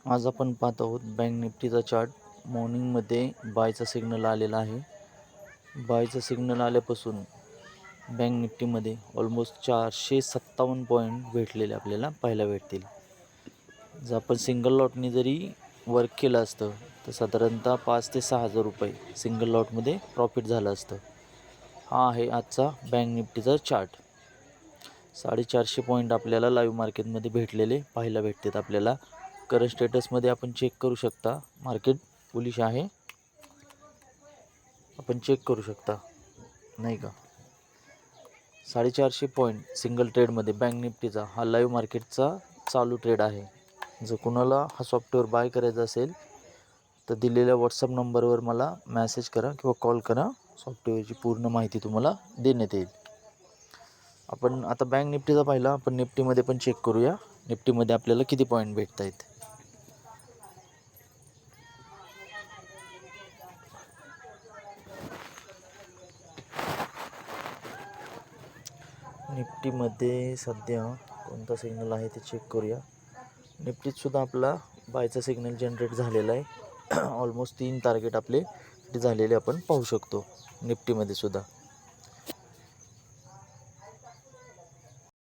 आज आपण पाहत आहोत बँक निफ्टीचा चार्ट. मॉर्निंगमध्ये बायचा सिग्नल आलेला आहे. बायचा सिग्नल आल्यापासून बँक निफ्टीमध्ये ऑलमोस्ट 457 पॉईंट भेटलेले आपल्याला पाहायला भेटतील. जर आपण सिंगल लॉटने जरी वर्क केलं असतं तर साधारणतः 5 ते 6,000 रुपये सिंगल लॉटमध्ये प्रॉफिट झालं असतं. हा आहे आजचा बँक निफ्टीचा चार्ट. 450 पॉईंट आपल्याला लाईव्ह मार्केटमध्ये भेटलेले पाहायला भेटतात. आपल्याला करंट स्टेटसमध्ये आपण चेक करू शकता. मार्केट बुलिश आहे, आपण चेक करू शकता नाही का. 450 पॉईंट सिंगल ट्रेडमध्ये बँक निफ्टीचा हा लाईव्ह मार्केटचा चालू ट्रेड आहे. जर कुणाला हा सॉफ्टवेअर बाय करायचा असेल तर दिलेल्या व्हॉट्सअप नंबरवर मला मेसेज करा किंवा कॉल करा. सॉफ्टवेअरची पूर्ण माहिती तुम्हाला देण्यात येईल. आपण आता बँक निफ्टीचा पाहिला, आपण निफ्टीमध्ये पण चेक करूया. निफ्टीमध्ये आपल्याला किती पॉईंट भेटत आहेत. निफ्टीमध्ये सध्या कोणता सिग्नल आहे ते चेक करूया. निफ्टीतसुद्धा आपला बायचा सिग्नल जनरेट झालेला आहे. ऑलमोस्ट 3 टार्गेट आपले झालेले आपण पाहू शकतो निफ्टीमध्ये सुद्धा.